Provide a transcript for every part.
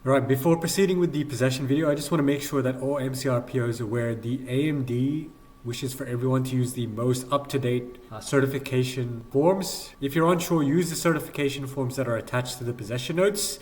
Alright, before proceeding with the possession video, I just want to make sure that all MCRPOs are aware the AMD wishes for everyone to use the most up-to-date certification forms. If you're unsure, use the certification forms that are attached to the possession notes.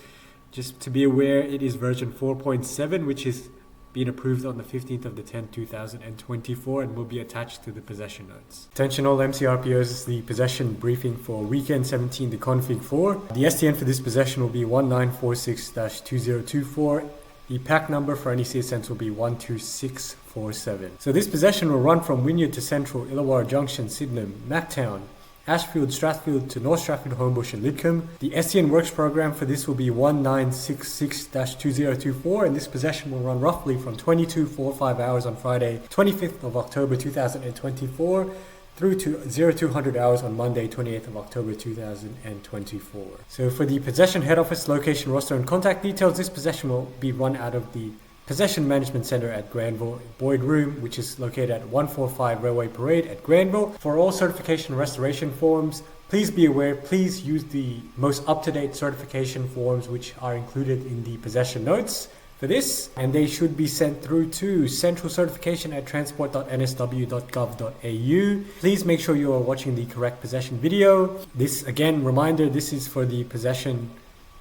Just to be aware, it is version 4.7, which is being approved on the 15th of the 10th, 2024 and will be attached to the possession notes. Attention all MCRPOs, the possession briefing for weekend 17, the config 4. The STN for this possession will be 1946-2024. The pack number for any CSNs will be 12647. So this possession will run from Wynyard to Central, Illawarra Junction, Sydenham, Mactown, Ashfield, Strathfield to North Strathfield, Homebush and Lidcombe. The STN works program for this will be 1966-2024 and this possession will run roughly from 22:45 hours on Friday 25th of October 2024 through to 0200 hours on Monday 28th of October 2024. So for the possession head office location, roster and contact details, this possession will be run out of the Possession Management Center at Granville, Boyd Room, which is located at 145 Railway Parade at Granville. For all certification restoration forms, please be aware, please use the most up-to-date certification forms which are included in the possession notes for this, and they should be sent through to centralcertification@transport.nsw.gov.au. Please make sure you are watching the correct possession video. This, again, reminder, this is for the possession,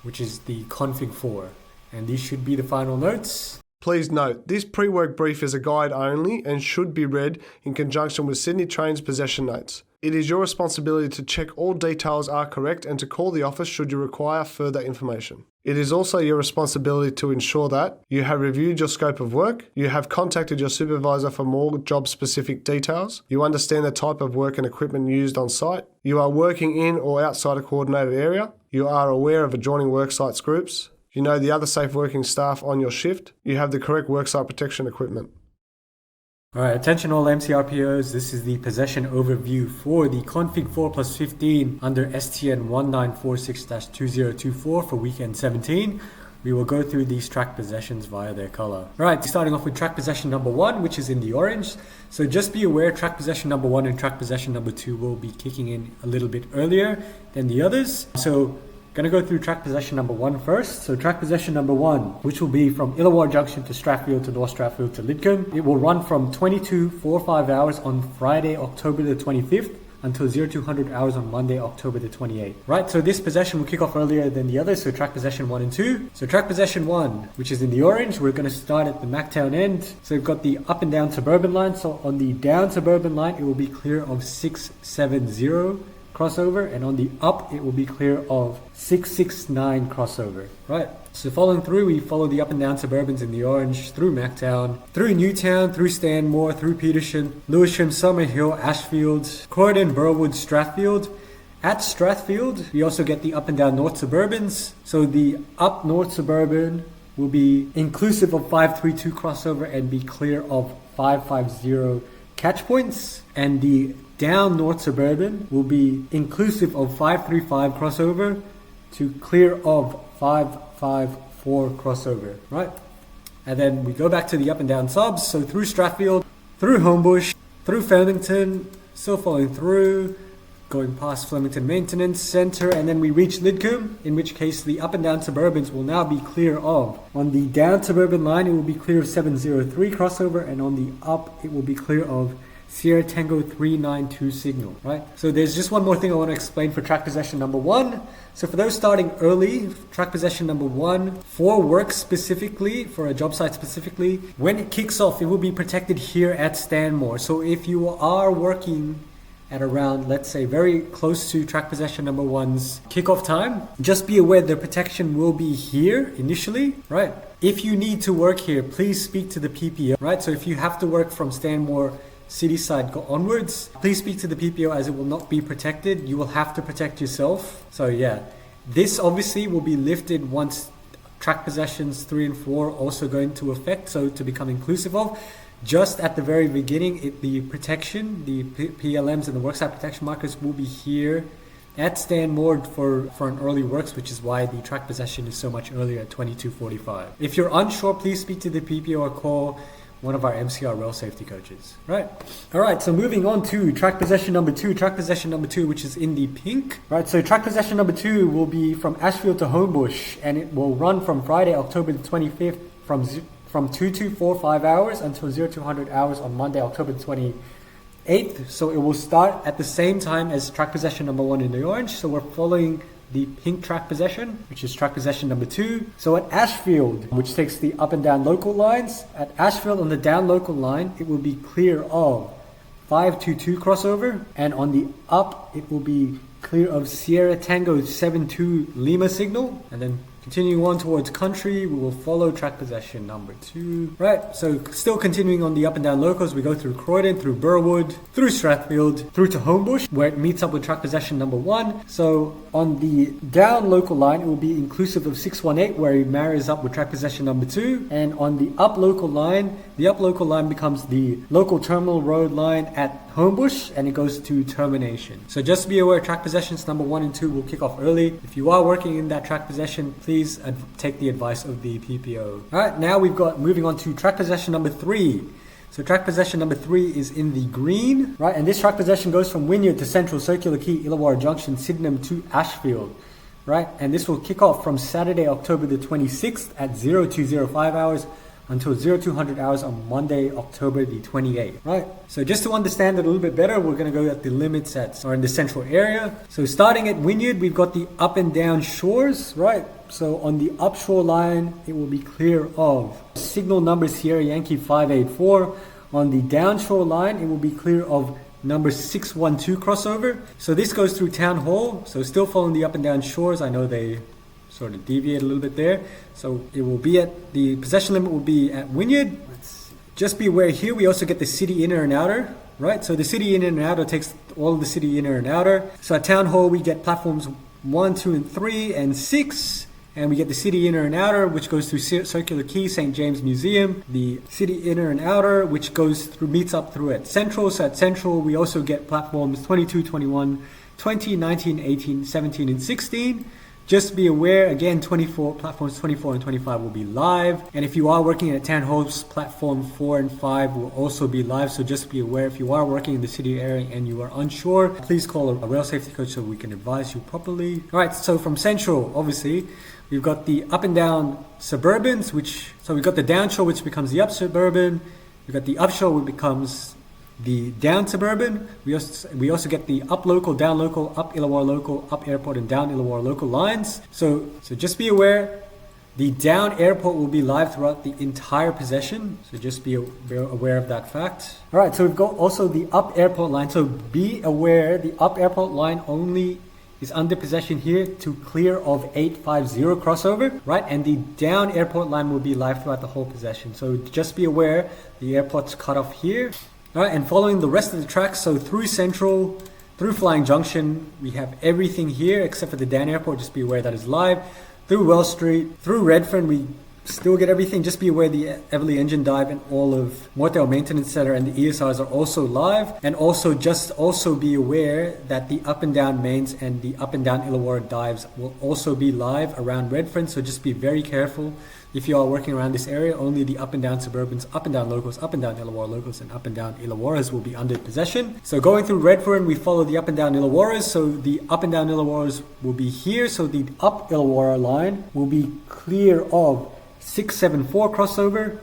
which is the config 4, and these should be the final notes. Please note, this pre-work brief is a guide only and should be read in conjunction with Sydney Trains possession notes. It is your responsibility to check all details are correct and to call the office should you require further information. It is also your responsibility to ensure that you have reviewed your scope of work, you have contacted your supervisor for more job-specific details, you understand the type of work and equipment used on site, you are working in or outside a coordinated area, you are aware of adjoining worksites groups, you know the other safe working staff on your shift, you have the correct worksite protection equipment. Alright, attention all MCRPOs, this is the possession overview for the config 4 plus 15 under STN 1946-2024 for weekend 17. We will go through these track possessions via their color. Right, starting off with track possession number 1, which is in the orange. So just be aware, track possession number 1 and track possession number 2 will be kicking in a little bit earlier than the others. So gonna go through track possession number 1 first. So track possession number 1, which will be from Illawarra Junction to Strathfield to North Strathfield to Lidcombe. It will run from 22:45 hours on Friday, October the 25th until 0200 hours on Monday, October the 28th. Right, so this possession will kick off earlier than the others, so track possession 1 and 2. So track possession 1, which is in the orange, we're gonna start at the Mactown end. So we've got the up and down suburban line. So on the down suburban line, it will be clear of 670 crossover, and on the up it will be clear of 669 crossover. Right, so following through, we follow the up and down suburbans in the orange through Mactown, through Newtown, through Stanmore, through Petersham, Lewisham, Summerhill, Ashfield, Croydon, Burwood, Strathfield. At Strathfield we also get the up and down north suburbans. So the up north suburban will be inclusive of 532 crossover and be clear of 550 catch points, and the down north suburban will be inclusive of 535 crossover to clear of 554 crossover, right? And then we go back to the up and down subs, so through Strathfield, through Homebush, through Flemington, still following through, going past Flemington Maintenance Centre, and then we reach Lidcombe, in which case the up and down suburbans will now be clear of. On the down suburban line, it will be clear of 703 crossover, and on the up, it will be clear of Sierra Tango 392 signal, right? So there's just one more thing I want to explain for track possession number 1. So for those starting early, track possession number 1, for work specifically, for a job site specifically, when it kicks off, it will be protected here at Stanmore. So if you are working at around, let's say, very close to track possession number 1's kickoff time, just be aware the protection will be here initially, right? If you need to work here, please speak to the PPO, right? So if you have to work from Stanmore city side go onwards, please speak to the PPO as it will not be protected. You will have to protect yourself. So yeah, this obviously will be lifted once track possessions 3 and 4 also go into effect, so to become inclusive of. Just at the very beginning, the protection, the PLMs and the worksite protection markers will be here at Stanmore for an early works, which is why the track possession is so much earlier at 22:45. If you're unsure, please speak to the PPO or call one of our MCR rail safety coaches. Right. All right. So moving on to track possession number 2. Track possession number 2, which is in the pink. Right. So track possession number 2 will be from Ashfield to Homebush, and it will run from Friday, October the 25th, from 2 to 5 hours until 0 to 100 hours on Monday, October the 28th. So it will start at the same time as track possession number 1 in the orange. So we're following the pink track possession, which is track possession number 2. So at Ashfield, which takes the up and down local lines, at Ashfield on the down local line, it will be clear of 522 crossover, and on the up, it will be clear of Sierra Tango 72 Lima signal, and then continuing on towards country, we will follow track possession number 2. Right, so still continuing on the up and down locals, we go through Croydon, through Burwood, through Strathfield, through to Homebush, where it meets up with track possession number 1. So on the down local line, it will be inclusive of 618, where it marries up with track possession number 2. And on the up local line becomes the local terminal road line at Homebush, and it goes to termination. So just be aware, track possessions number 1 and 2 will kick off early. If you are working in that track possession, please take the advice of the PPO. Alright, now we've got moving on to track possession number 3. So track possession number 3 is in the green, right? And this track possession goes from Wynyard to Central, Circular Quay, Illawarra Junction, Sydenham to Ashfield, right? And this will kick off from Saturday, October the 26th at 0205 hours until 0200 hours on Monday, October the 28th, right? So just to understand it a little bit better, we're going to go at the limits or in the central area. So starting at Wynyard, we've got the up and down shores, right? So on the upshore line, it will be clear of signal number Sierra Yankee 584. On the downshore line, it will be clear of number 612 crossover. So this goes through Town Hall. So still following the up and down shores. I know they sort of deviate a little bit there. So it will be at the possession limit will be at Wynyard. Just be aware here we also get the city inner and outer, right? So the city inner and outer takes all of the city inner and outer. So at Town Hall we get platforms 1, 2, and 3, and 6. And we get the city inner and outer, which goes through Circular Quay, St. James Museum. The city inner and outer, which meets up through at Central. So at Central, we also get platforms 22, 21, 20, 19, 18, 17, and 16. Just be aware, again, platforms 24 and 25 will be live. And if you are working at Town Hall's platform 4 and 5 will also be live. So just be aware, if you are working in the city area and you are unsure, please call a rail safety coach so we can advise you properly. All right, so from Central, obviously, we've got the up and down suburbans, so we've got the downshore, which becomes the up suburban. We've got the upshore, which becomes the down suburban. We also get the up local, down local, up Illawarra local, up airport, and down Illawarra local lines. So just be aware, the down airport will be live throughout the entire possession. So just be aware of that fact. All right, so we've got also the up airport line. So be aware, the up airport line only is under possession here to clear of 850 crossover, right? And the down airport line will be live throughout the whole possession. So just be aware, the airport's cut off here. All right, and following the rest of the tracks, so through Central, through Flying Junction, we have everything here except for the down airport. Just be aware that is live. Through Wells Street, through Redfern, we still get everything. Just be aware the Everleigh Engine Dive and all of Mortdale Maintenance Center and the ESRs are also live. And also be aware that the up and down mains and the up and down Illawarra dives will also be live around Redfern. So just be very careful. If you are working around this area, only the up and down suburbans, up and down locals, up and down Illawarra locals, and up and down Illawarras will be under possession. So going through Redfern, we follow the up and down Illawarras. So the up and down Illawarras will be here. So the up Illawarra line will be clear of 674 crossover,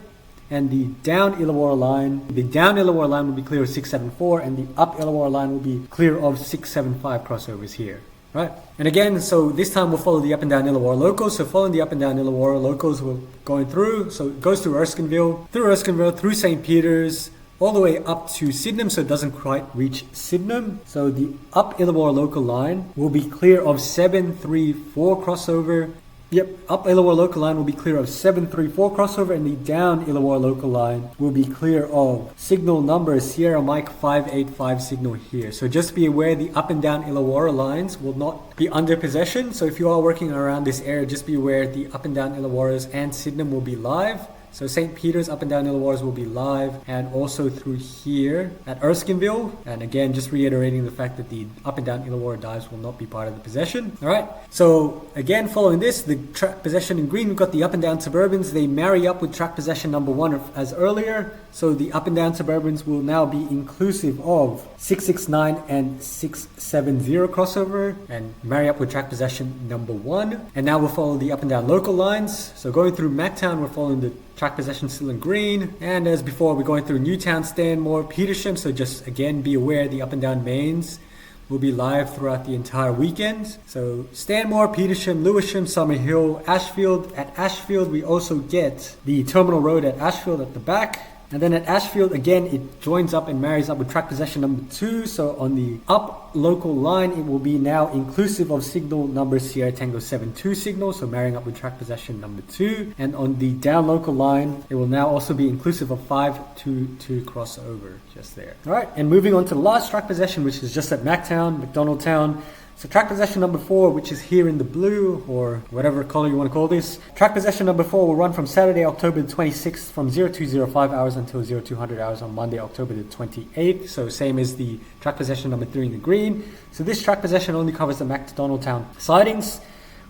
and the down Illawarra line will be clear of 674, and the up Illawarra line will be clear of 675 crossovers here. Right, and again, so this time we'll follow the up and down Illawarra locals. So following the up and down Illawarra locals, we're going through. So it goes through Erskineville, through St. Peter's, all the way up to Sydenham, so it doesn't quite reach Sydenham. So the up Illawarra local line will be clear of 734 crossover. Yep, up Illawarra local line will be clear of 734 crossover, and the down Illawarra local line will be clear of signal number Sierra Mike 585 signal here. So just be aware the up and down Illawarra lines will not be under possession. So if you are working around this area, just be aware the up and down Illawarras and Sydenham will be live. So St. Peter's up and down Illawarras will be live, and also through here at Erskineville. And again, just reiterating the fact that the up and down Illawarra dives will not be part of the possession. All right. So again, following this, the track possession in green, we've got the up and down Suburbans. They marry up with track possession number 1 as earlier. So the up and down Suburbans will now be inclusive of 669 and 670 crossover and marry up with track possession number 1. And now we'll follow the up and down local lines. So going through Mactown, we're following the track possession still in green. And as before, we're going through Newtown, Stanmore, Petersham. So just again, be aware the up and down mains will be live throughout the entire weekend. So Stanmore, Petersham, Lewisham, Summerhill, Ashfield. At Ashfield, we also get the Terminal Road at Ashfield at the back. And then at Ashfield, again, it joins up and marries up with track possession number 2. So on the up local line, it will be now inclusive of signal number Sierra Tango 72 signal, so marrying up with track possession number 2. And on the down local line, it will now also be inclusive of 522 crossover just there. All right, and moving on to the last track possession, which is just at Mactown, McDonaldtown. So track possession number 4, which is here in the blue, or whatever color you want to call this. Track possession number 4 will run from Saturday, October the 26th from 0205 hours until 0200 hours on Monday, October the 28th. So same as the track possession number 3 in the green. So this track possession only covers the McDonaldtown sidings,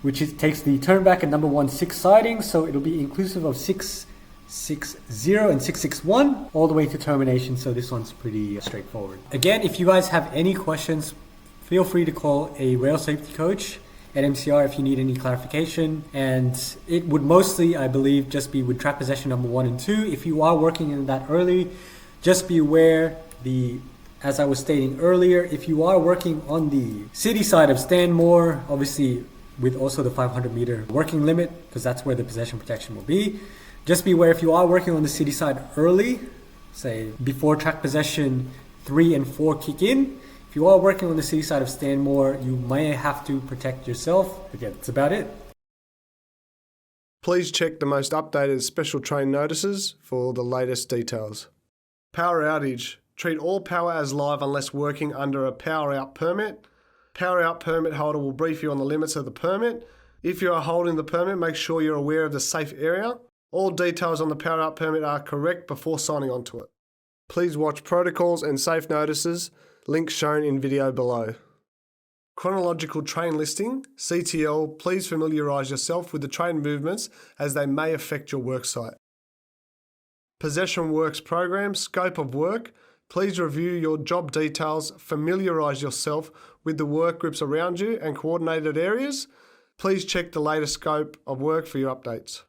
which takes the turnback at number 1 6 sidings. So it'll be inclusive of 660 and 661 all the way to termination. So this one's pretty straightforward. Again, if you guys have any questions, feel free to call a rail safety coach at MCR if you need any clarification. And it would mostly, I believe, just be with track possession number 1 and 2. If you are working in that early, just be aware as I was stating earlier, if you are working on the city side of Stanmore, obviously with also the 500 meter working limit, because that's where the possession protection will be. Just be aware if you are working on the city side early, say before track possession 3 and 4 kick in, if you are working on the city side of Stanmore, you may have to protect yourself. Again, that's about it. Please check the most updated special train notices for the latest details. Power outage. Treat all power as live unless working under a power out permit. Power out permit holder will brief you on the limits of the permit. If you are holding the permit, make sure you're aware of the safe area. All details on the power out permit are correct before signing onto it. Please watch protocols and safe notices. Links shown in video below. Chronological train listing, CTL, please familiarise yourself with the train movements as they may affect your worksite. Possession Works Program, scope of work, please review your job details, familiarise yourself with the work groups around you and coordinated areas. Please check the latest scope of work for your updates.